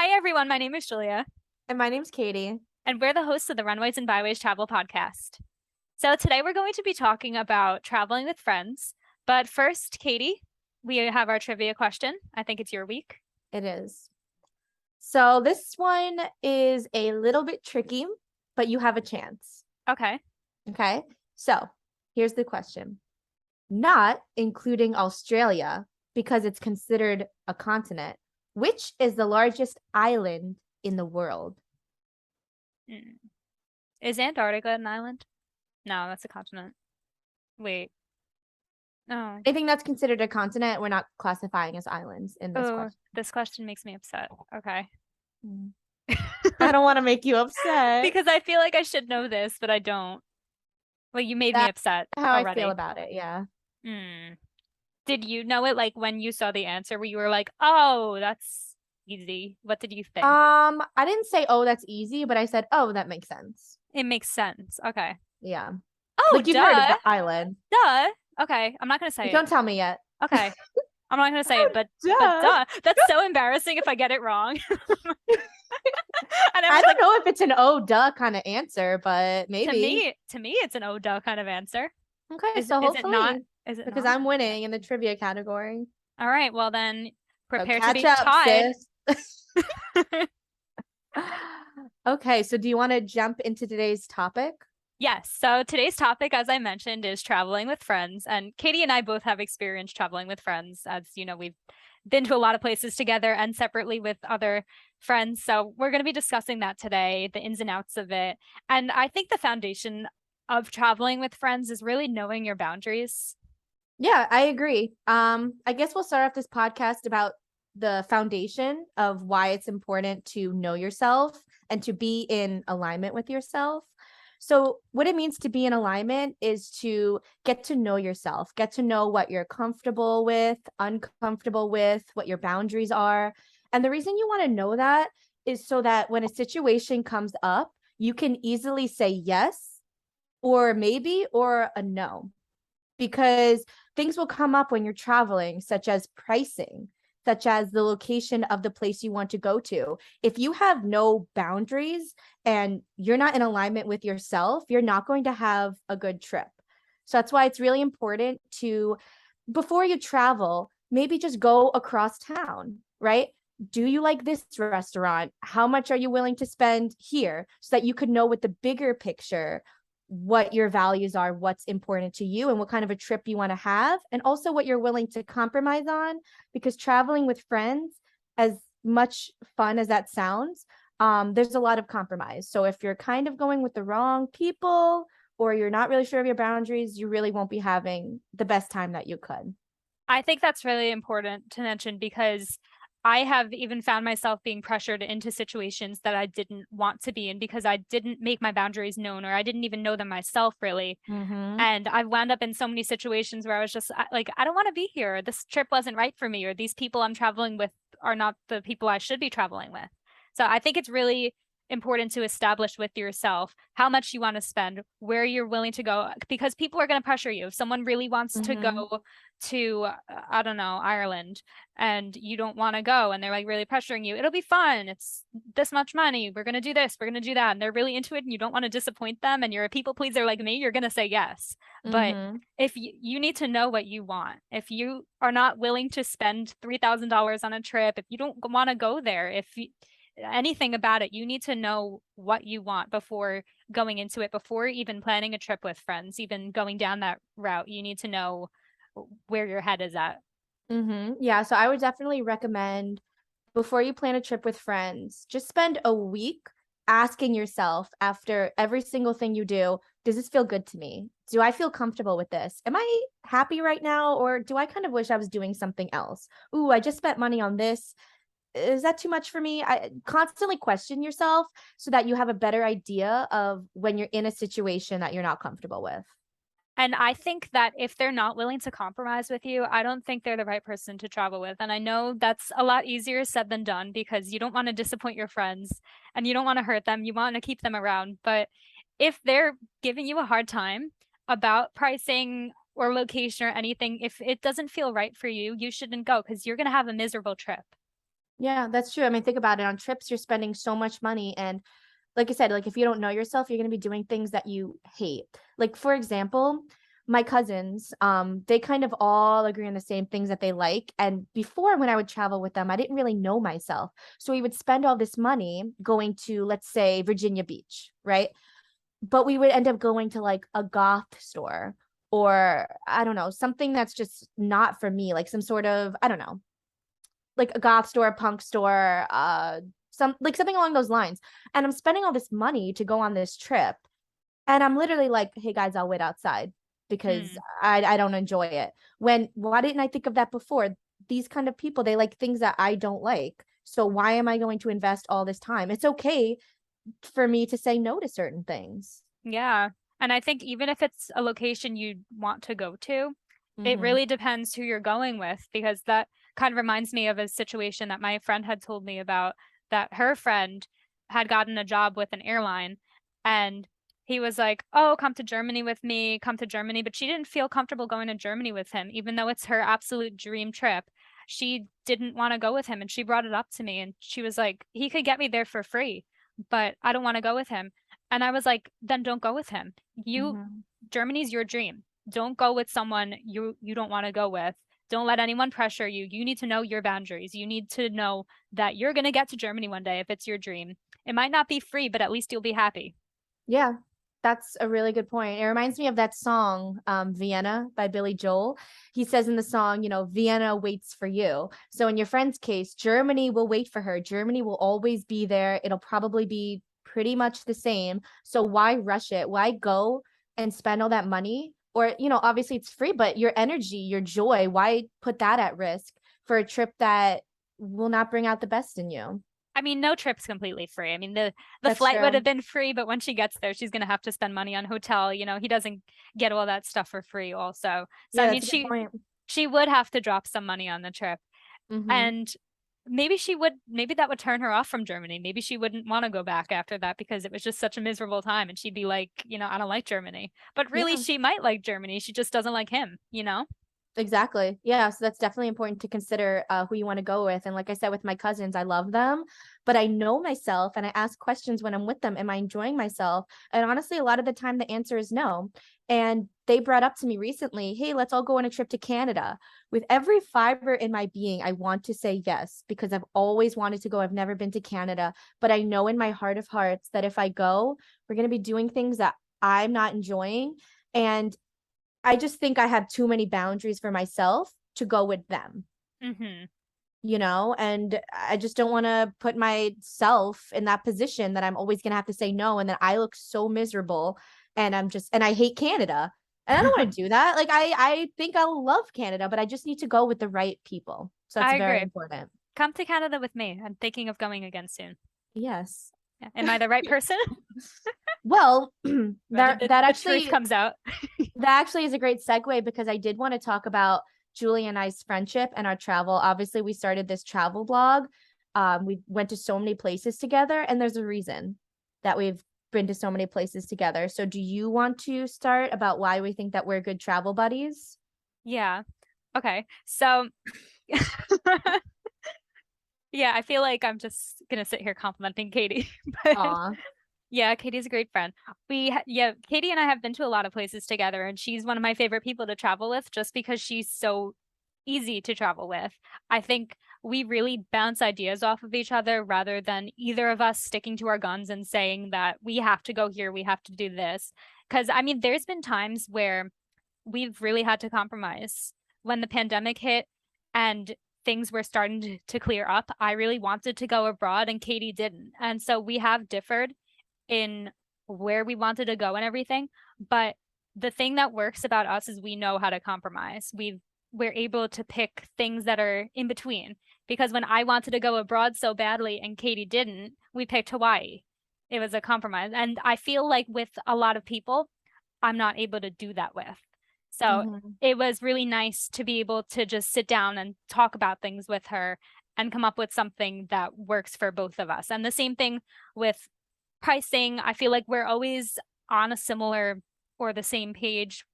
Hi, everyone. My name is Julia, And my name's Katie. and we're the hosts of the Runways and Byways travel podcast. So, today we're going to be talking about traveling with friends. But first, Katie, we have our trivia question. I think it's your week. It is. So this one is a little bit tricky, but you have a chance. Okay. Okay. So here's the question. Not including Australia, because it's considered a continent, which is the largest island in the world? Hmm. Is Antarctica an island? No, that's a continent. Wait. No. Anything that's considered a continent, we're not classifying as islands in this Oh, question. this question makes me upset. Okay. I don't want to make you upset. Because I feel like I should know this, but I don't. Well, you made me That's upset how I feel already. about it. Yeah. Hmm. Did you know it like when you saw the answer where you were like, oh, that's easy? What did you think? I didn't say, oh, that's easy, but I said, oh, that makes sense. It makes sense. Okay. Yeah. Oh, Like you've heard of duh. the island. Duh. Okay. I'm not gonna You say it. don't tell me yet. Okay. I'm not gonna say it, but Duh. duh. That's so embarrassing if I get it wrong. And I everyone's don't like, know if it's an oh duh kind of answer, but to maybe. me, to me, it's an oh duh kind of answer. Okay, Is so is it not? hopefully, Is it because not? I'm winning in the trivia category. All right. Well then, So prepare to catch be up, tied. sis. Okay, so do you want to jump into today's topic? Yes. So today's topic, as I mentioned, is traveling with friends. And Katie and I both have experience traveling with friends. As you know, we've been to a lot of places together and separately with other friends. So we're going to be discussing that today, the ins and outs of it. And I think the foundation of traveling with friends is really knowing your boundaries. Yeah, I agree. I guess we'll start off this podcast about the foundation of why it's important to know yourself and to be in alignment with yourself. So, what it means to be in alignment is to get to know yourself, get to know what you're comfortable with, uncomfortable with, what your boundaries are. And the reason you want to know that is so that when a situation comes up, you can easily say yes or maybe or a no, because things will come up when you're traveling, such as pricing, such as the location of the place you want to go to. If you have no boundaries and you're not in alignment with yourself, you're not going to have a good trip. So that's why it's really important to, before you travel, maybe just go across town, right? Do you like this restaurant? How much are you willing to spend here so that you could know with the bigger picture what your values are, what's important to you, and what kind of a trip you want to have, and also what you're willing to compromise on. Because traveling with friends, as much fun as that sounds, there's a lot of compromise. So if you're kind of going with the wrong people or you're not really sure of your boundaries, you really won't be having the best time that you could. I think that's really important to mention because I have even found myself being pressured into situations that I didn't want to be in because I didn't make my boundaries known or I didn't even know them myself really. Mm-hmm. And I've wound up in so many situations where I was just like, I don't want to be here. This trip wasn't right for me, or these people I'm traveling with are not the people I should be traveling with. So I think it's really important to establish with yourself how much you want to spend, where you're willing to go, because people are going to pressure you. If someone really wants to Mm-hmm. go to, I don't know, Ireland, and you don't want to go, and they're like really pressuring you, it'll be fun. It's this much money. We're going to do this. We're going to do that. And they're really into it, and you don't want to disappoint them, and you're a people pleaser like me, you're going to say yes. But Mm-hmm. if you need to know what you want, if you are not willing to spend $3,000 on a trip, if you don't want to go there, if you, anything about it, you need to know what you want before going into it, before even planning a trip with friends, even going down that route. You need to know where your head is at. Mm-hmm. Yeah, so I would definitely recommend, before you plan a trip with friends, just spend a week asking yourself after every single thing you do, does this feel good to me? Do I feel comfortable with this? Am I happy right now? Or do I kind of wish I was doing something else? Ooh, I just spent money on this. Is that too much for me? I constantly question yourself so that you have a better idea of when you're in a situation that you're not comfortable with. And I think that if they're not willing to compromise with you, I don't think they're the right person to travel with. And I know that's a lot easier said than done because you don't want to disappoint your friends and you don't want to hurt them. You want to keep them around. But if they're giving you a hard time about pricing or location or anything, if it doesn't feel right for you, you shouldn't go because you're going to have a miserable trip. Yeah, that's true. I mean, think about it. On trips, you're spending so much money. And like I said, like if you don't know yourself, you're going to be doing things that you hate. Like, for example, my cousins, they kind of all agree on the same things that they like. And before, when I would travel with them, I didn't really know myself. So we would spend all this money going to, let's say, Virginia Beach, right? But we would end up going to like a goth store, or I don't know, something that's just not for me, like some sort of, I don't know, like a goth store, a punk store, something along those lines. And I'm spending all this money to go on this trip. And I'm literally like, hey guys, I'll wait outside because Hmm. I don't enjoy it. When why didn't I think of that before? These kind of people, they like things that I don't like. So why am I going to invest all this time? It's okay for me to say no to certain things. Yeah. And I think even if it's a location you want to go to, it Mm-hmm. really depends who you're going with, because that kind of reminds me of a situation that my friend had told me about, that her friend had gotten a job with an airline, and he was like, "Oh, come to Germany with me, come to Germany." But she didn't feel comfortable going to Germany with him, even though it's her absolute dream trip. She didn't want to go with him, and she brought it up to me, and she was like, "He could get me there for free, but I don't want to go with him." And I was like, then don't go with him. Mm-hmm. Germany's your dream. Don't go with someone you don't want to go with. Don't let anyone pressure you. You need to know your boundaries. You need to know that you're going to get to Germany one day if it's your dream. It might not be free, but at least you'll be happy. Yeah, that's a really good point. It reminds me of that song, Vienna by Billy Joel. He says in the song, Vienna waits for you. So in your friend's case, Germany will wait for her. Germany will always be there. It'll probably be pretty much the same. So why rush it? Why go and spend all that money? Or, obviously it's free, but your energy, your joy, why put that at risk for a trip that will not bring out the best in you? I mean, no trip's completely free. I mean, the That's flight would have true. been free, but when she gets there, she's going to have to spend money on hotel. He doesn't get all that stuff for free also. So Yeah, I mean, that's a good point. she would have to drop some money on the trip. Mm-hmm. And maybe that would turn her off from Germany. Maybe she wouldn't want to go back after that because it was just such a miserable time, and she'd be like, I don't like Germany. But really, Yeah. she might like Germany. She just doesn't like him. Exactly. Yeah. So that's definitely important to consider who you want to go with. And like I said, with my cousins, I love them, but I know myself and I ask questions when I'm with them. Am I enjoying myself? And honestly, a lot of the time the answer is no. And they brought up to me recently, hey, let's all go on a trip to Canada. With every fiber in my being, I want to say yes because I've always wanted to go. I've never been to Canada, but I know in my heart of hearts that if I go, we're going to be doing things that I'm not enjoying. And I just think I have too many boundaries for myself to go with them, Hmm. and I just don't want to put myself in that position that I'm always going to have to say no. And then I look so miserable and I hate Canada. And I don't want to do that. Like, I think I'll love Canada, but I just need to go with the right people. So that's I very agree. important. Come to Canada with me. I'm thinking of going again soon. Yes. Yeah. Am I the right person? Well, Imagine that that the truth actually comes out. That actually is a great segue because I did want to talk about Julie and I's friendship and our travel. Obviously, we started this travel blog. We went to so many places together, and there's a reason that we've been to so many places together. So, do you want to start about why we think that we're good travel buddies? Yeah. Okay. So, yeah, I feel like I'm just gonna sit here complimenting Katie, but Aw. yeah, Katie's a great friend. Yeah, Katie and I have been to a lot of places together, and she's one of my favorite people to travel with just because she's so easy to travel with. I think we really bounce ideas off of each other rather than either of us sticking to our guns and saying that we have to go here, we have to do this. Because, I mean, there's been times where we've really had to compromise. When the pandemic hit and things were starting to clear up, I really wanted to go abroad and Katie didn't. And so we have differed in where we wanted to go and everything. But the thing that works about us is we know how to compromise. We're able to pick things that are in between. Because when I wanted to go abroad so badly and Katie didn't, we picked Hawaii. It was a compromise. And I feel like with a lot of people, I'm not able to do that with. So Mhm. it was really nice to be able to just sit down and talk about things with her and come up with something that works for both of us. And the same thing with pricing. I feel like we're always on a similar or the same page.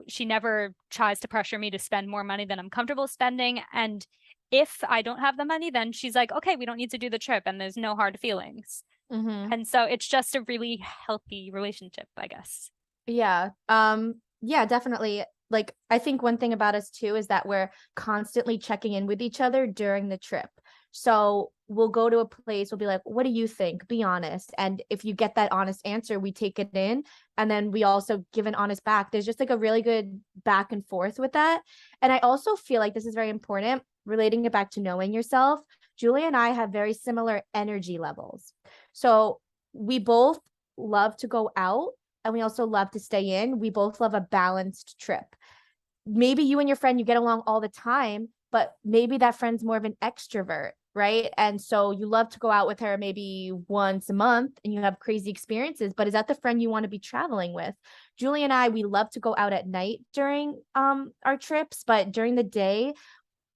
She never tries to pressure me to spend more money than I'm comfortable spending. And if I don't have the money, then she's like, okay, we don't need to do the trip, and there's no hard feelings. Mm-hmm. And so it's just a really healthy relationship, I guess. Yeah. Yeah, definitely. Like, I think one thing about us too is that we're constantly checking in with each other during the trip. So we'll go to a place, we'll be like, what do you think? Be honest. And if you get that honest answer, we take it in. And then we also give an honest back. There's just like a really good back and forth with that. And I also feel like this is very important, relating it back to knowing yourself. Julia and I have very similar energy levels. So we both love to go out and we also love to stay in. We both love a balanced trip. Maybe you and your friend, you get along all the time, but maybe that friend's more of an extrovert, right? And so you love to go out with her maybe once a month and you have crazy experiences, but is that the friend you want to be traveling with? Julie and I, we love to go out at night during our trips, but during the day,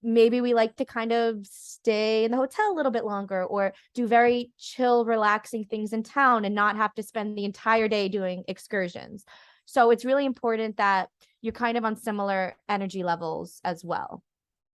maybe we like to kind of stay in the hotel a little bit longer or do very chill, relaxing things in town and not have to spend the entire day doing excursions. So it's really important that you're kind of on similar energy levels as well.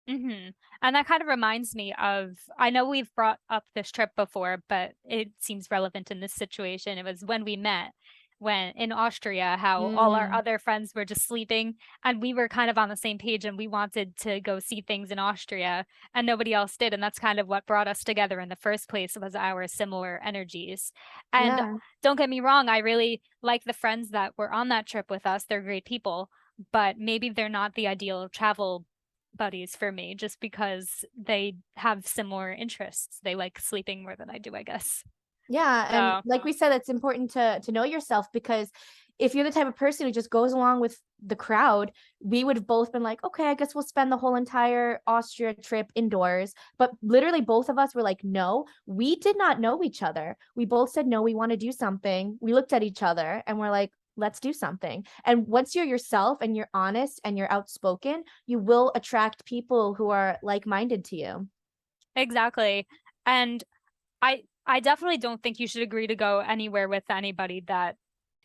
Mm-hmm. And that kind of reminds me of, I know we've brought up this trip before, but it seems relevant in this situation. It was when we met when in Austria, how all our Mm, other friends were just sleeping and we were kind of on the same page and we wanted to go see things in Austria and nobody else did. And that's kind of what brought us together in the first place was our similar energies. And yeah. don't get me wrong, I really like the friends that were on that trip with us. They're great people, but maybe they're not the ideal travel buddies for me just because they have similar interests. They like sleeping more than I do, I guess. Yeah, and So, like we said, it's important to know yourself because if you're the type of person who just goes along with the crowd, we would have both been like, okay, I guess we'll spend the whole entire Austria trip indoors. But literally, both of us were like, no, we did not know each other. We both said, no, we want to do something. We looked at each other and we're like, let's do something. And once you're yourself and you're honest and you're outspoken, you will attract people who are like minded to you. exactly. And I definitely don't think you should agree to go anywhere with anybody that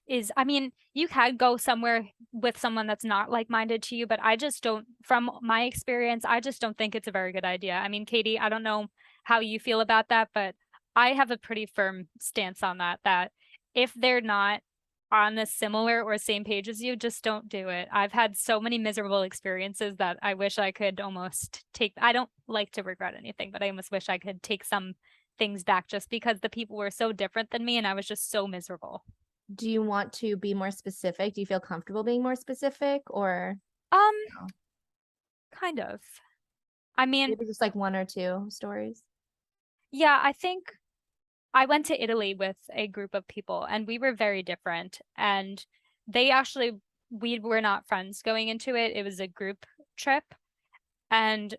is, I mean, you can go somewhere with someone that's not like-minded to you, but I just don't, from my experience, I just don't think it's a very good idea. I mean, Katie, I don't know how you feel about that, but I have a pretty firm stance on that, that if they're not on the similar or same page as you, just don't do it. I've had so many miserable experiences that I wish I could almost take, I don't like to regret anything, but I almost wish I could take some things back just because the people were so different than me and I was just so miserable. Do you want to be more specific? Do you feel comfortable being more specific or Um, no? kind of. I mean, Maybe just like one or two stories? yeah, I think I went to Italy with a group of people and we were very different. And they actually, we were not friends going into it. It was a group trip. And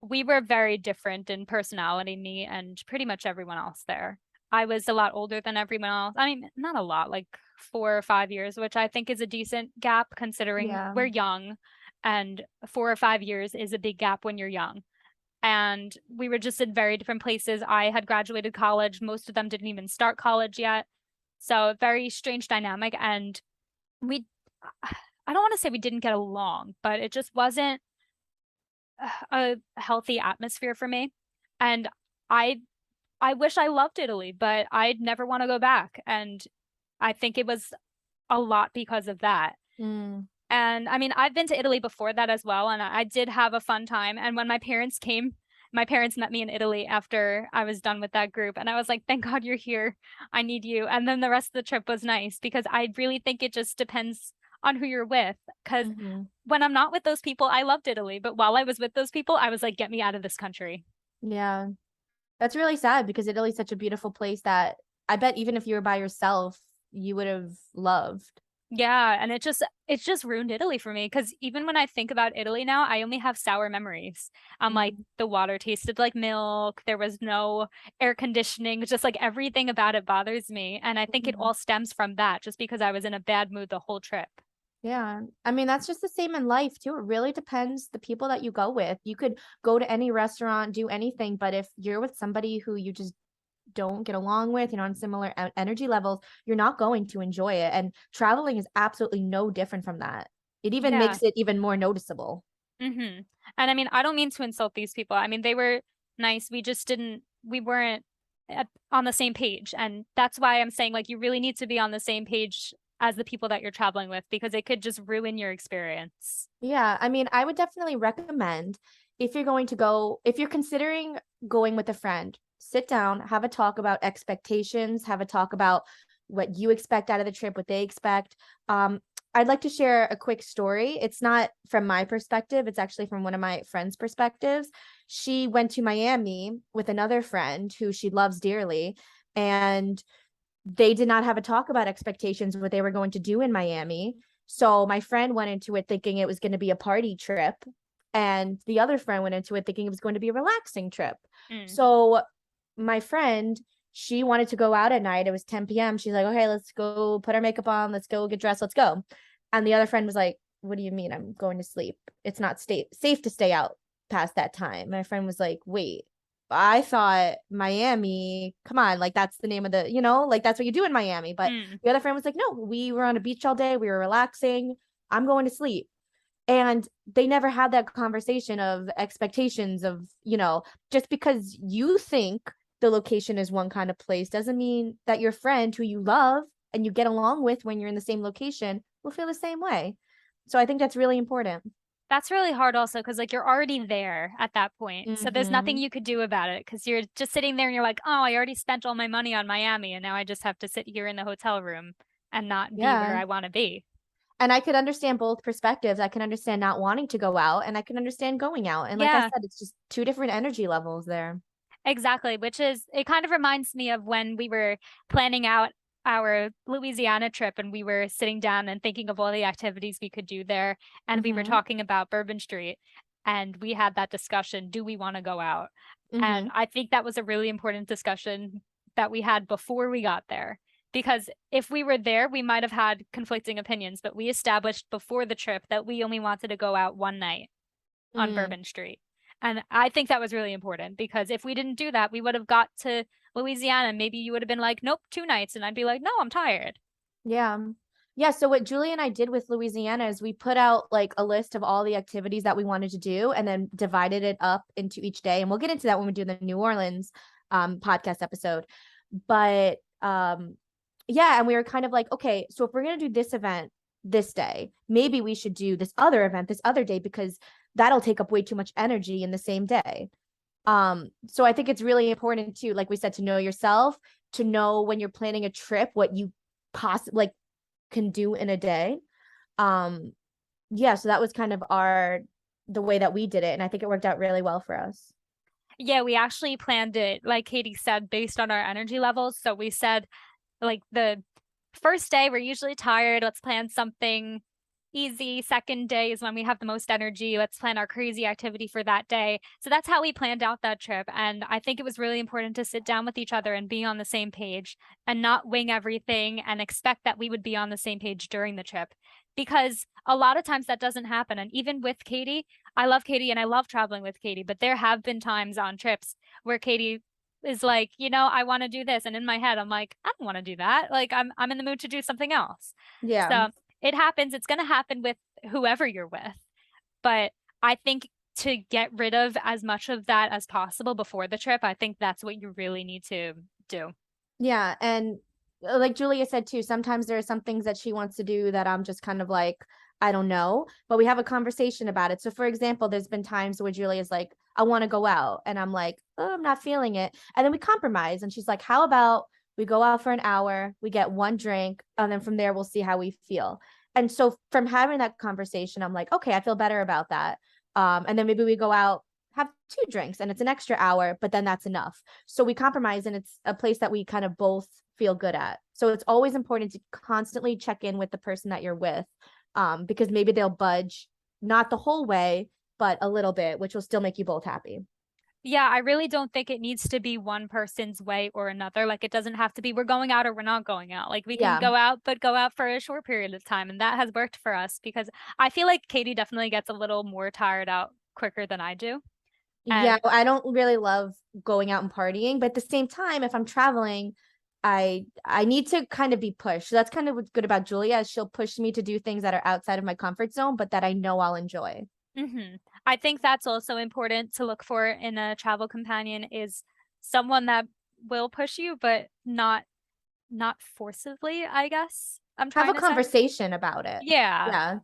we were very different in personality, me and pretty much everyone else there. I was a lot older than everyone else. I mean, not a lot, like 4 or 5 years, which I think is a decent gap considering Yeah. we're young. And 4 or 5 years is a big gap when you're young. And we were just in very different places. I had graduated college. Most of them didn't even start college yet. So very strange dynamic. And we, I don't want to say we didn't get along, but it just wasn't a healthy atmosphere for me. And I I wish I loved Italy, but I'd never want to go back. And I think it was a lot because of that. Mm. And I mean, I've been to Italy before that as well, and I did have a fun time. And when my parents came, my parents met me in Italy after I was done with that group. And I was like, thank God you're here. I need you. And then the rest of the trip was nice because I really think it just depends on who you're with. Because Hmm. when I'm not with those people, I loved Italy. But while I was with those people, I was like, get me out of this country. Yeah. That's really sad because Italy's such a beautiful place that I bet even if you were by yourself, you would have loved. Yeah, and it just ruined Italy for me because even when I think about Italy now, I only have sour memories. I'm like Mhm. the water tasted like milk, there was no air conditioning, just like everything about it bothers me. And I think it Mhm. all stems from that, just because I was in a bad mood the whole trip. Yeah. I mean, that's just the same in life too. It really depends the people that you go with. You could go to any restaurant, do anything, but if you're with somebody who you just don't get along with, on similar energy levels, you're not going to enjoy it. And traveling is absolutely no different from that. It even Yeah. makes it even more noticeable. Mm-hmm. And I mean, I don't mean to insult these people. I mean, they were nice. We weren't on the same page. And that's why I'm saying, like, you really need to be on the same page as the people that you're traveling with because it could just ruin your experience. Yeah, I mean, I would definitely recommend if you're going to go, if you're considering going with a friend, sit down, have a talk about expectations, have a talk about what you expect out of the trip, what they expect. I'd like to share a quick story. It's not from my perspective, it's actually from one of my friends' perspectives. She went to Miami with another friend who she loves dearly, and they did not have a talk about expectations, what they were going to do in Miami. So my friend went into it thinking it was going to be a party trip, and the other friend went into it thinking it was going to be a relaxing trip. Mm. So my friend, she wanted to go out at night. It was 10 p.m. She's like, okay, let's go put our makeup on. Let's go get dressed. Let's go. And the other friend was like, what do you mean? I'm going to sleep. It's not safe to stay out past that time. My friend was like, wait, I thought Miami, come on, like that's the name of the, like that's what you do in Miami. But Mm. the other friend was like, no, we were on a beach all day. We were relaxing. I'm going to sleep. And they never had that conversation of expectations of, just because you think the location is one kind of place doesn't mean that your friend who you love and you get along with when you're in the same location will feel the same way. So I think that's really important. That's really hard also because like you're already there at that point. So there's nothing Mm-hmm. you could do about it because you're just sitting there and you're like, oh, I already spent all my money on Miami and now I just have to sit here in the hotel room and not be where Yeah. I want to be. And I could understand both perspectives. I can understand not wanting to go out, and I can understand going out. And like I Yeah, said, it's just two different energy levels there. exactly. Which is, it kind of reminds me of when we were planning out our Louisiana trip and we were sitting down and thinking of all the activities we could do there. And we were Mm-hmm. talking about Bourbon Street and we had that discussion, do we want to go out? And Mm-hmm. I think that was a really important discussion that we had before we got there. Because if we were there, we might have had conflicting opinions, but we established before the trip that we only wanted to go out one night on Mm. Bourbon Street. And I think that was really important because if we didn't do that, we would have got to Louisiana. Maybe you would have been like, nope, 2 nights. And I'd be like, no, I'm tired. Yeah. Yeah. So what Julie and I did with Louisiana is we put out like a list of all the activities that we wanted to do and then divided it up into each day. And we'll get into that when we do the New Orleans podcast episode. But yeah, and we were kind of like, okay, so if we're gonna do this event this day, maybe we should do this other event this other day because that'll take up way too much energy in the same day. So I think it's really important too, like we said, to know yourself, to know when you're planning a trip, what you possibly like can do in a day. Um, yeah, so that was kind of the way that we did it, and I think it worked out really well for us. Yeah, we actually planned it, like Katie said, based on our energy levels. So we said, like, the first day, we're usually tired. Let's plan something easy. Second day is when we have the most energy. Let's plan our crazy activity for that day. So that's how we planned out that trip. And I think it was really important to sit down with each other and be on the same page and not wing everything and expect that we would be on the same page during the trip. Because a lot of times that doesn't happen. And even with Katie, I love Katie and I love traveling with Katie, but there have been times on trips where Katie is like, I want to do this. And in my head, I'm like, I don't want to do that. Like I'm in the mood to do something else. Yeah. So it happens. It's going to happen with whoever you're with. But I think to get rid of as much of that as possible before the trip, I think that's what you really need to do. Yeah, and like Julia said too, sometimes there are some things that she wants to do that I'm just kind of like, I don't know, but we have a conversation about it. So for example, there's been times where Julia's like, I want to go out, and I'm like, oh, I'm not feeling it. And then we compromise, and she's like, how about we go out for an hour, we get one drink, and then from there we'll see how we feel. And so from having that conversation, I'm like, okay, I feel better about that. And then maybe we go out, have two drinks, and it's an extra hour, but then that's enough. So we compromise, and it's a place that we kind of both feel good at. So it's always important to constantly check in with the person that you're with, because maybe they'll budge, not the whole way, but a little bit, which will still make you both happy. Yeah, I really don't think it needs to be one person's way or another. Like it doesn't have to be we're going out or we're not going out. Like we can Yeah. go out, but go out for a short period of time. And that has worked for us because I feel like Katie definitely gets a little more tired out quicker than I do. Yeah, And I don't really love going out and partying, but at the same time, if I'm traveling, I need to kind of be pushed. So that's kind of what's good about Julia, is she'll push me to do things that are outside of my comfort zone, but that I know I'll enjoy. I think that's also important to look for in a travel companion, is someone that will push you, but not forcibly, I guess I'm Have a trying to say. conversation about it. Yeah, Yeah.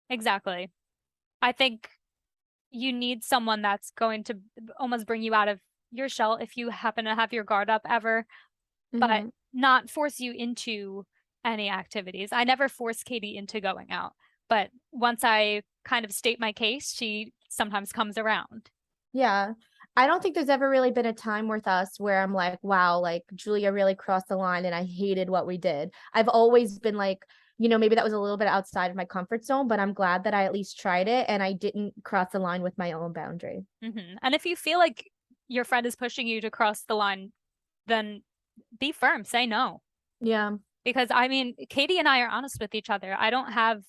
exactly. I think you need someone that's going to almost bring you out of your shell if you happen to have your guard up ever, but Hmm. not force you into any activities. I never force Katie into going out, but once I kind of state my case, she sometimes comes around. Yeah. I don't think there's ever really been a time with us where I'm like, wow, like Julia really crossed the line and I hated what we did. I've always been like, maybe that was a little bit outside of my comfort zone, but I'm glad that I at least tried it and I didn't cross the line with my own boundary. And if you feel like your friend is pushing you to cross the line, then be firm, say no. Yeah. Because I mean, Katie and I are honest with each other. I don't have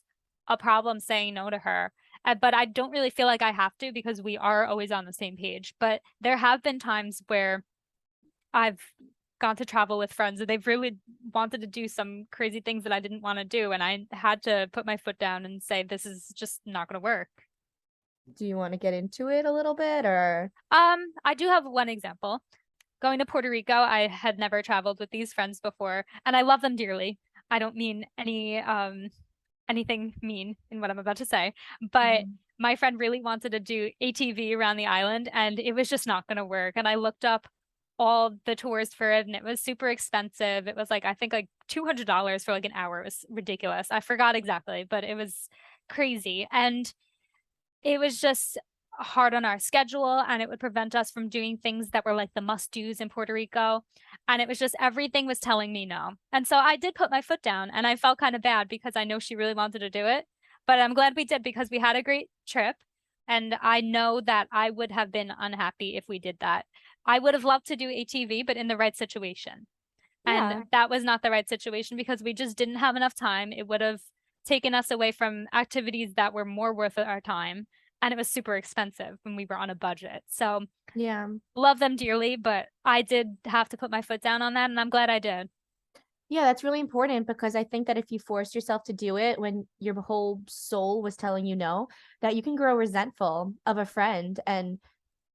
a problem saying no to her, but I don't really feel like I have to because we are always on the same page. But there have been times where I've gone to travel with friends and they've really wanted to do some crazy things that I didn't want to do. And I had to put my foot down and say, this is just not going to work. Do you want to get into it a little bit or? I do have one example. Going to Puerto Rico, I had never traveled with these friends before, and I love them dearly. I don't mean anything mean in what I'm about to say, but Mhm. my friend really wanted to do ATV around the island, and it was just not going to work. And I looked up all the tours for it, and it was super expensive. It was like, I think like $200 for like an hour. It was ridiculous. I forgot exactly, but it was crazy. And it was just hard on our schedule, and it would prevent us from doing things that were like the must-dos in Puerto Rico. And it was just everything was telling me no. And so I did put my foot down, and I felt kind of bad because I know she really wanted to do it. But I'm glad we did because we had a great trip. And I know that I would have been unhappy if we did that. I would have loved to do ATV, but in the right situation. And Yeah. that was not the right situation because we just didn't have enough time. It would have taken us away from activities that were more worth our time. And it was super expensive when we were on a budget. So Yeah. love them dearly, but I did have to put my foot down on that. And I'm glad I did. Yeah, that's really important because I think that if you force yourself to do it when your whole soul was telling you no, that you can grow resentful of a friend. And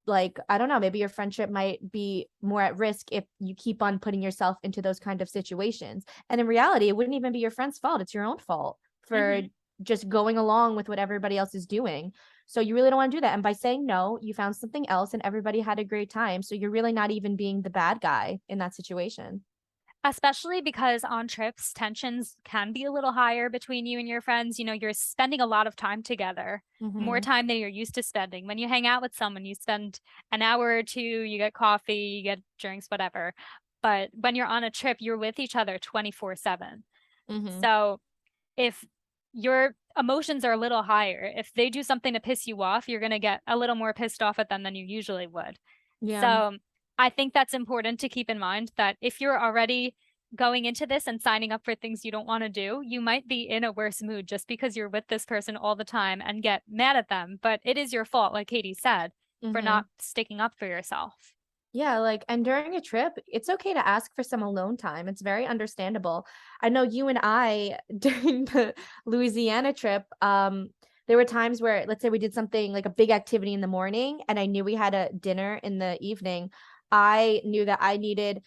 like, I don't know, maybe your friendship might be more at risk if you keep on putting yourself into those kind of situations. And in reality, it wouldn't even be your friend's fault. It's your own fault for Hmm. just going along with what everybody else is doing. So you really don't want to do that. And by saying no, you found something else and everybody had a great time. So you're really not even being the bad guy in that situation. Especially because on trips, tensions can be a little higher between you and your friends. You know, you're spending a lot of time together, more Hmm. time than you're used to spending. When you hang out with someone, you spend an hour or two, you get coffee, you get drinks, whatever. But when you're on a trip, you're with each other 24/7. Hmm. So if your emotions are a little higher, if they do something to piss you off, you're going to get a little more pissed off at them than you usually would. Yeah. So I think that's important to keep in mind, that if you're already going into this and signing up for things you don't want to do, you might be in a worse mood just because you're with this person all the time and get mad at them. But it is your fault, like Katie said, for Hmm. not sticking up for yourself. Yeah, like, and during a trip, it's okay to ask for some alone time. It's very understandable. I know you and I during the Louisiana trip, there were times where, let's say we did something like a big activity in the morning and I knew we had a dinner in the evening. I knew that I needed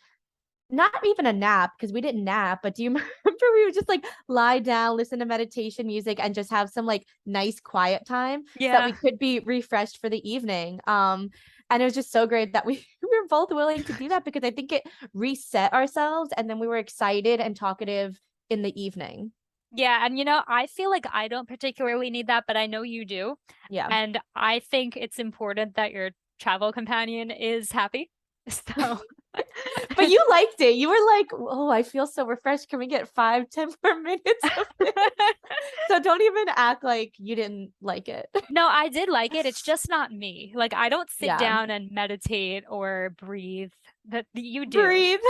not even a nap because we didn't nap, but do you remember we would just like lie down, listen to meditation music, and just have some like nice quiet time so that Yeah. we could be refreshed for the evening. And it was just so great that we we were both willing to do that because I think it reset ourselves and then we were excited and talkative in the evening. Yeah, and I feel like I don't particularly need that, but I know you do. Yeah. And I think it's important that your travel companion is happy. So But you liked it. You were like, oh, I feel so refreshed. Can we get 5, 10 more minutes of this? So don't even act like you didn't like it. no, I did like it. It's just not me. Like I don't sit Yeah. down and meditate or breathe. That you do. Breathe.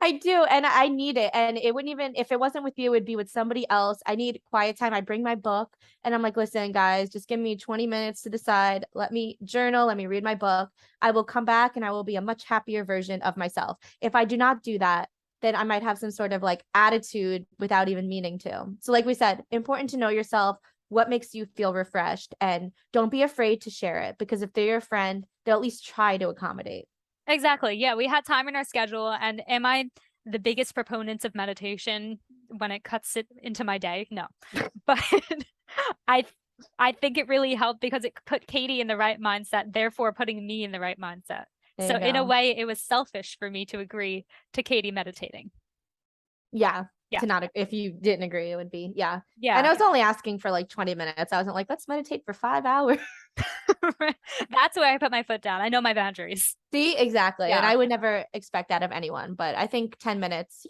I do, and I need it. And it wouldn't even if it wasn't with you, it would be with somebody else. I need quiet time. I bring my book and I'm like, listen, guys, just give me 20 minutes to decide. Let me journal, let me read my book. I will come back and I will be a much happier version of myself. If I do not do that, then I might have some sort of like attitude without even meaning to. So, like we said, important to know yourself, what makes you feel refreshed, and don't be afraid to share it, because if they're your friend, they'll at least try to accommodate. Exactly. Yeah, we had time in our schedule. And am I the biggest proponents of meditation when it cuts it into my day? No. But I I think it really helped because it put Katie in the right mindset, therefore putting me in the right mindset. There So you in a go. way, it was selfish for me to agree to Katie meditating. Yeah. Yeah. To not, if you didn't agree, it would be, yeah. And Yeah. I was only asking for like 20 minutes. I wasn't like, let's meditate for 5 hours. That's where I put my foot down. I know my boundaries. See, exactly. And Yeah. I would never expect that of anyone, but I think 10 minutes,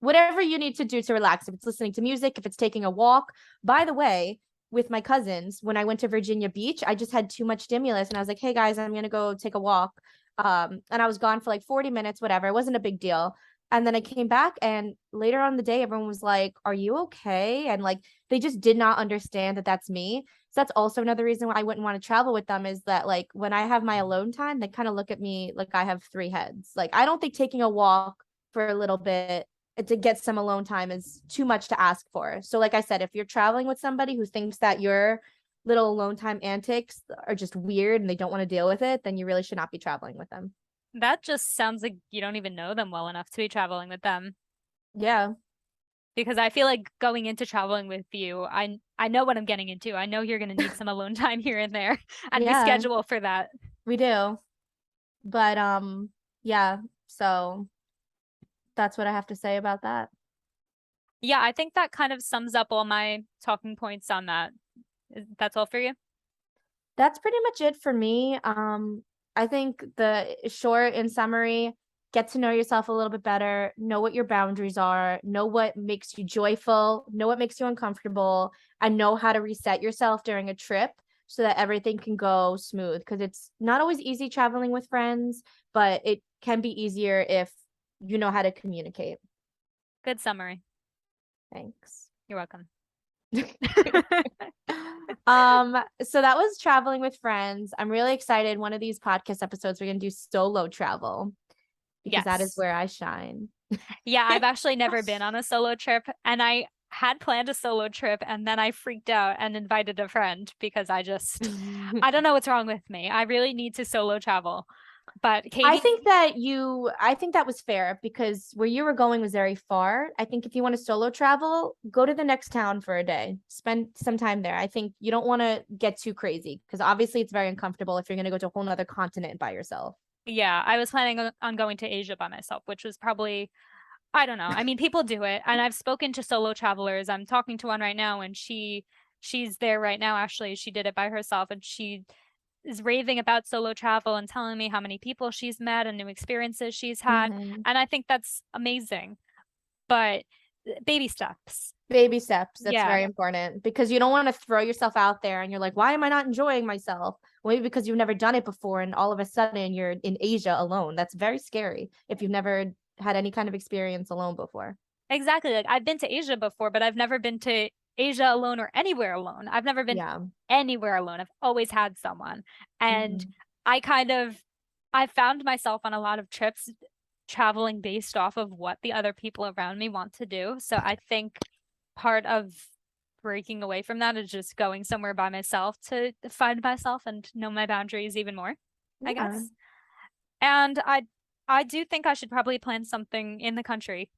whatever you need to do to relax, if it's listening to music, if it's taking a walk. By the way, with my cousins, when I went to Virginia Beach, I just had too much stimulus and I was like, hey guys, I'm going to go take a walk. And I was gone for like 40 minutes, whatever. It wasn't a big deal. And then I came back, and later on in the day, everyone was like, are you okay? And like, they just did not understand that that's me. So that's also another reason why I wouldn't want to travel with them, is that like when I have my alone time, they kind of look at me like I have three heads. Like, I don't think taking a walk for a little bit to get some alone time is too much to ask for. So like I said, if you're traveling with somebody who thinks that your little alone time antics are just weird and they don't want to deal with it, then you really should not be traveling with them. That just sounds like you don't even know them well enough to be traveling with them. Yeah. Because I feel like going into traveling with you, I know what I'm getting into. I know you're going to need some alone time here and there, and we Yeah, schedule for that. we do. But yeah, so that's what I have to say about that. Yeah, I think that kind of sums up all my talking points on that. That's all for you? That's pretty much it for me. I think the short and summary, get to know yourself a little bit better, know what your boundaries are, know what makes you joyful, know what makes you uncomfortable, and know how to reset yourself during a trip so that everything can go smooth. Because it's not always easy traveling with friends, but it can be easier if you know how to communicate. Good summary. Thanks. You're welcome. So that was traveling with friends. I'm really excited. One of these podcast episodes, we're gonna do solo travel, because that is Yes. where I shine. Yeah, I've actually never been on a solo trip, and I had planned a solo trip and then I freaked out and invited a friend because I don't know what's wrong with me. I really need to solo travel. But I Katie, think that was fair, because where you were going was very far. I think if you want to solo travel, go to the next town for a day, spend some time there. I think you don't want to get too crazy, because obviously it's very uncomfortable if you're going to go to a whole nother continent by yourself. yeah, I was planning on going to Asia by myself, which was probably, I don't know. I mean, people do it, and I've spoken to solo travelers. I'm talking to one right now, and she's there right now. Actually, she did it by herself, and she is raving about solo travel and telling me how many people she's met and new experiences she's had. Mm-hmm. And I think that's amazing. But baby steps. Baby steps. That's Yeah, very important, because you don't want to throw yourself out there and you're like, why am I not enjoying myself? Well, maybe because you've never done it before, and all of a sudden you're in Asia alone. That's very scary if you've never had any kind of experience alone before. exactly. Like I've been to Asia before, but I've never been to Asia alone or anywhere alone. I've never been Yeah. anywhere alone. I've always had someone. And Mm-hmm. I kind of I found myself on a lot of trips traveling based off of what the other people around me want to do. So I think part of breaking away from that is just going somewhere by myself to find myself and know my boundaries even more, I Yeah. guess. And I do think I should probably plan something in the country,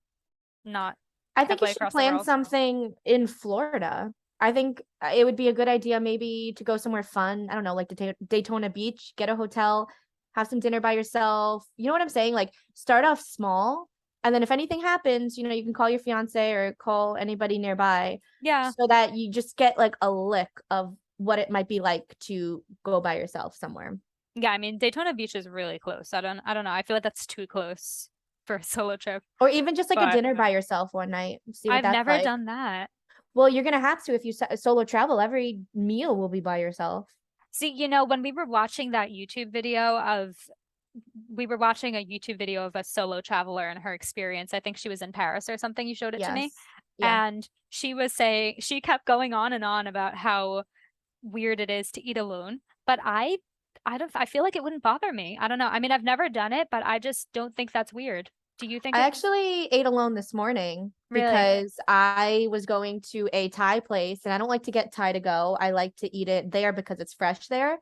not I think you halfway should across the plan world. something in Florida. I think it would be a good idea maybe to go somewhere fun. I don't know, like the Daytona Beach, get a hotel, have some dinner by yourself. You know what I'm saying? Like, start off small. And then if anything happens, you can call your fiance or call anybody nearby, Yeah. so that you just get like a lick of what it might be like to go by yourself somewhere. Yeah, I mean Daytona Beach is really close. I don't know. I feel like that's too close for a solo trip, Or even just like a but dinner by yourself one night. See what I've that's never like. done that. Well, you're gonna have to if you solo travel. Every meal will be by yourself. See, when we were watching that YouTube video of we were watching a YouTube video of a solo traveler and her experience. I think she was in Paris or something. You showed it to me. Yes. Yeah. And she was saying she kept going on and on about how weird it is to eat alone. But I feel like it wouldn't bother me. I don't know. I mean, I've never done it, but I just don't think that's weird. Do you think I it's actually ate alone this morning really? because I was going to a Thai place and I don't like to get Thai to go. I like to eat it there because it's fresh there.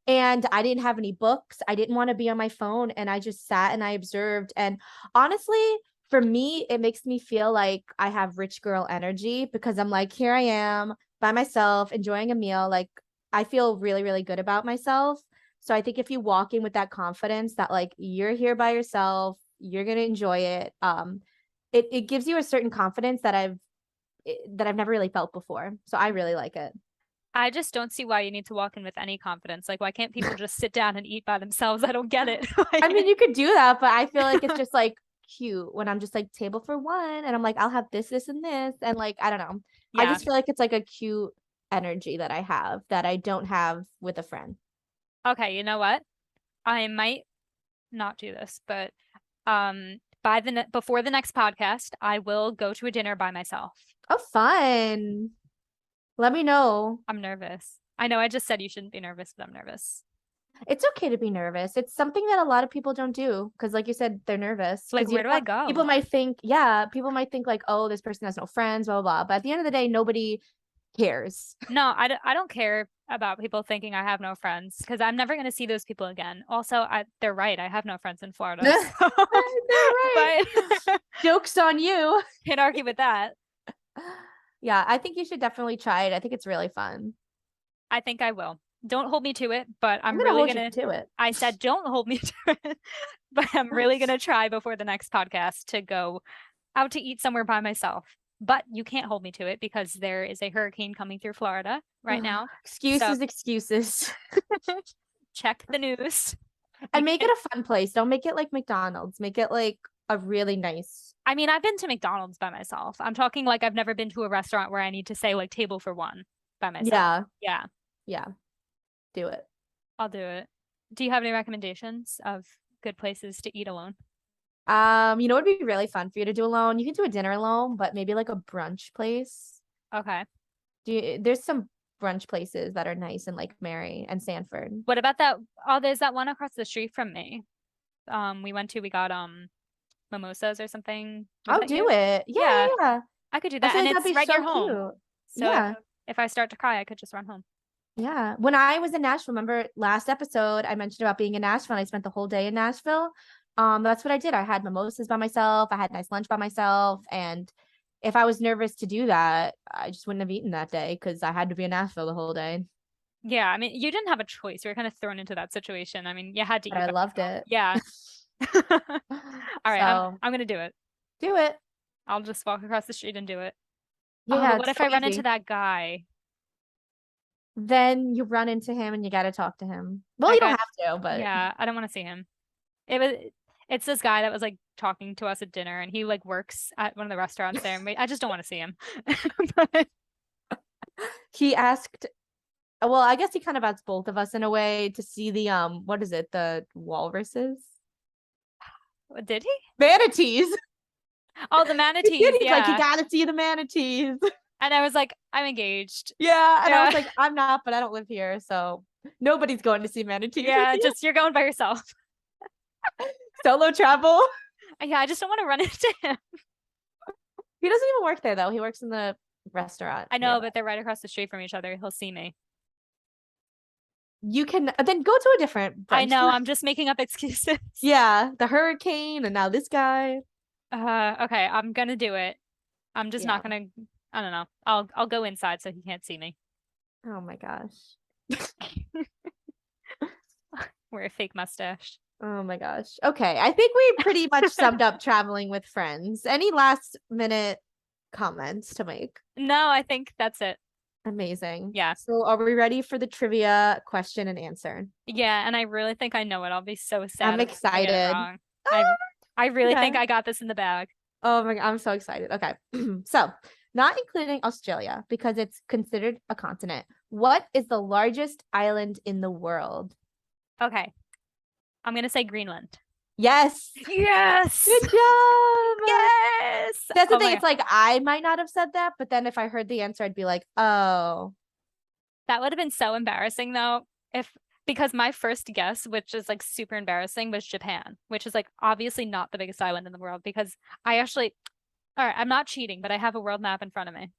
And I didn't have any books. I didn't want to be on my phone. And I just sat and I observed. And honestly, for me, it makes me feel like I have rich girl energy because I'm like, here I am by myself, enjoying a meal. Like, I feel really, really good about myself. So I think if you walk in with that confidence that like you're here by yourself, you're gonna enjoy it. It gives you a certain confidence that I've never really felt before. So I really like it. I just don't see why you need to walk in with any confidence. Like, why can't people just sit down and eat by themselves? I don't get it. I mean, Like, you could do that, but I feel like it's just like cute when I'm just like table for one and I'm like, I'll have this, this, and this. And like, I don't know. I yeah. just feel like it's like a cute energy that I have that I don't have with a friend. Okay, you know what? I might not do this, but before the next podcast, I will go to a dinner by myself. Oh, fun. Let me know. I'm nervous. I know I just said you shouldn't be nervous, but I'm nervous. It's okay to be nervous. It's something that a lot of people don't do because, like you said, they're nervous. Like, Because you where do know, I people go? might think, yeah, people might think like, oh, this person has no friends, blah, blah, blah. But at the end of the day, nobody cares. No, I don't care about people thinking I have no friends because I'm never going to see those people again. Also, they're right. I have no friends in Florida. They're So, right. but Joke's on you. can't argue with that. Yeah, I think you should definitely try it. I think it's really fun. I think I will. Don't hold me to it, but I'm I'm gonna really hold you gonna. to it. I said don't hold me to it, but I'm really gonna try before the next podcast to go out to eat somewhere by myself. But you can't hold me to it because there is a hurricane coming through Florida right now. So Excuses, excuses. check the news. You And make it can't. a fun place. Don't make it like McDonald's. Make it like a really nice. I mean, I've been to McDonald's by myself. I'm talking like I've never been to a restaurant where I need to say like table for one by myself. Yeah, Yeah, yeah. Do it. I'll do it. Do you have any recommendations of good places to eat alone? You know, it'd be really fun for you to do alone. You can do a dinner alone, but maybe like a brunch place. Okay. There's some brunch places that are nice in Lake Mary and Sanford. What about that? Oh, there's that one across the street from me. We got mimosas or something. Was I'll that you? do it. Yeah, Yeah, yeah, yeah. I could do I that. feel And like that'd it's be right near so home. cute. So Yeah, if I start to cry, I could just run home. yeah. When I was in Nashville, remember last episode I mentioned about being in Nashville and I spent the whole day in Nashville. That's what I did. I had mimosas by myself. I had nice lunch by myself. And if I was nervous to do that, I just wouldn't have eaten that day because I had to be in Nashville the whole day. Yeah, I mean, you didn't have a choice. You were kind of thrown into that situation. I mean, you had to But eat I by loved yourself. it. Yeah. All right, So I'm gonna do it. do it. I'll just walk across the street and do it. Oh, Yeah, but what it's if so I run into easy. that guy? Then you run into him and you got to talk to him. Well, That you don't guy, have to, but yeah, I don't want to see him. It was it's this guy that was like talking to us at dinner and he like works at one of the restaurants there and I just don't want to see him. But he asked, well, I guess he kind of asked both of us in a way to see the what is it? The walruses? did he? Manatees. Oh, the He did. manatees, He's like, you yeah. gotta see the manatees. And I was like, I'm engaged. Yeah. And I was Yeah. like, I'm not, but I don't live here. So nobody's going to see manatees with Yeah, you. just you're going by yourself. Solo travel. Yeah, I just don't want to run into him. He doesn't even work there though. He works in the restaurant. I know, nearby. but they're right across the street from each other. He'll see me. You can then go to a different I brunch. know, I'm just making up excuses. Yeah, the hurricane and now this guy. Okay, I'm gonna do it. I'm just Yeah. not gonna I don't know. I'll go inside so he can't see me. Oh my gosh. Wear a fake mustache. Oh my gosh. Okay. I think we pretty much summed up traveling with friends. Any last minute comments to make? No, I think that's it. Amazing. Yeah. So are we ready for the trivia question and answer? Yeah, and I really think I know it. I'll be so sad I'm if I get it excited. wrong. I really think Okay. I got this in the bag. Oh my, I'm so excited. Okay. So, not including Australia because it's considered a continent. What is the largest island in the world? Okay. I'm gonna say Greenland. Yes. Yes. Good job. Yes. That's the Oh thing. my It's like I might not have said that, but then if I heard the answer, I'd be like, oh. That would have been so embarrassing though. If because my first guess, which is like super embarrassing, was Japan, which is like obviously not the biggest island in the world because I actually, all right, I'm not cheating, but I have a world map in front of me.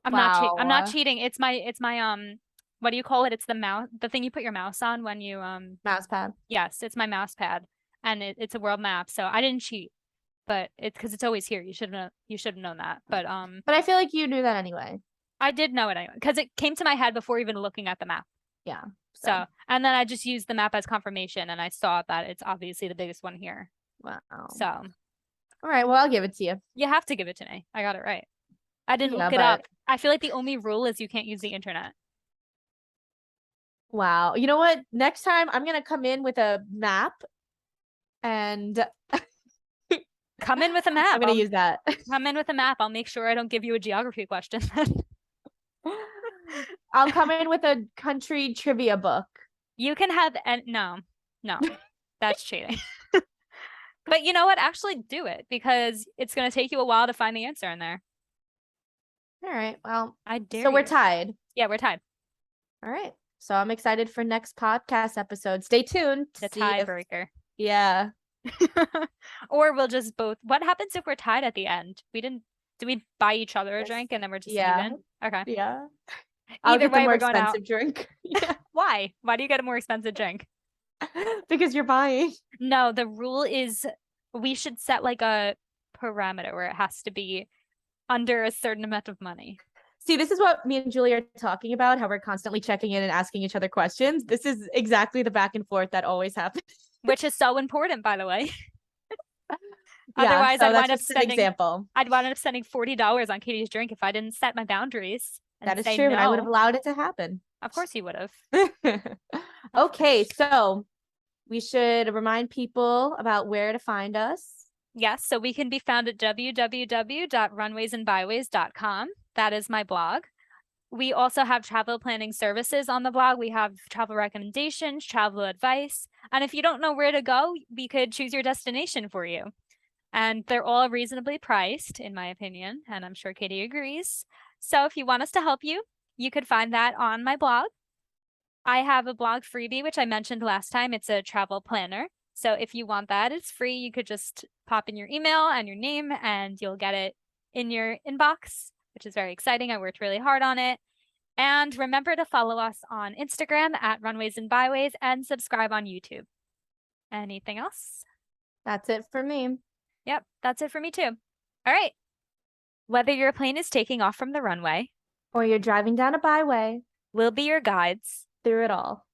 I'm not Wow. cheating. It's my what do you call it? It's the mouse, the thing you put your mouse on when you Mouse pad. yes, it's my mouse pad and it's a world map. So I didn't cheat, but it's because it's always here. You should have known that. But But I feel like you knew that anyway. I did know it because it came to my head before even looking at the map. Yeah. So, and then I just used the map as confirmation and I saw that it's obviously the biggest one here. Wow. So, All right. Well, I'll give it to you. you have to give it to me. I got it right. I didn't Yeah, look it but up. I feel like the only rule is you can't use the internet. wow. You know what? Next time I'm gonna come in with a map and Come in with a map. I'm gonna use that. Come in with a map. I'll make sure I don't give you a geography question. I'll come in with a country trivia book. You can have no, that's cheating. But you know what? Actually do it because it's going to take you a while to find the answer in there. All right. Well, I dare so we're you. tied. Yeah, we're tied. All right. So I'm excited for next podcast episode. Stay tuned to The see if, tiebreaker. yeah. Or we'll just both. What happens if we're tied at the end? Do we buy each other a Yes. drink and then we're just Yeah. even? Okay. Yeah. I'll Either get the way, more we're going out. expensive drink. Yeah. Why? Why do you get a more expensive drink? Because you're buying. No, the rule is we should set like a parameter where it has to be under a certain amount of money. See, this is what me and Julie are talking about, how we're constantly checking in and asking each other questions. This is exactly the back and forth that always happens. Which is so important, by the way. Yeah, Otherwise, so I'd that's wind up just an spending example. I'd wind up spending $40 on Katie's drink if I didn't set my boundaries and That is say true, and I would have no. allowed it to happen. Of course you would have. Okay, so we should remind people about where to find us. Yes, so we can be found at www.runwaysandbyways.com. That is my blog. We also have travel planning services on the blog. We have travel recommendations, travel advice, and if you don't know where to go, we could choose your destination for you. And they're all reasonably priced, in my opinion, and I'm sure Katie agrees. So if you want us to help you, you could find that on my blog. I have a blog freebie, which I mentioned last time. It's a travel planner. So if you want that, it's free. You could just pop in your email and your name and you'll get it in your inbox, which is very exciting. I worked really hard on it. And remember to follow us on Instagram at Runways and Byways and subscribe on YouTube. Anything else? That's it for me. Yep, that's it for me too. All right. Whether your plane is taking off from the runway Or you're driving down a byway, we'll be your guides through it all.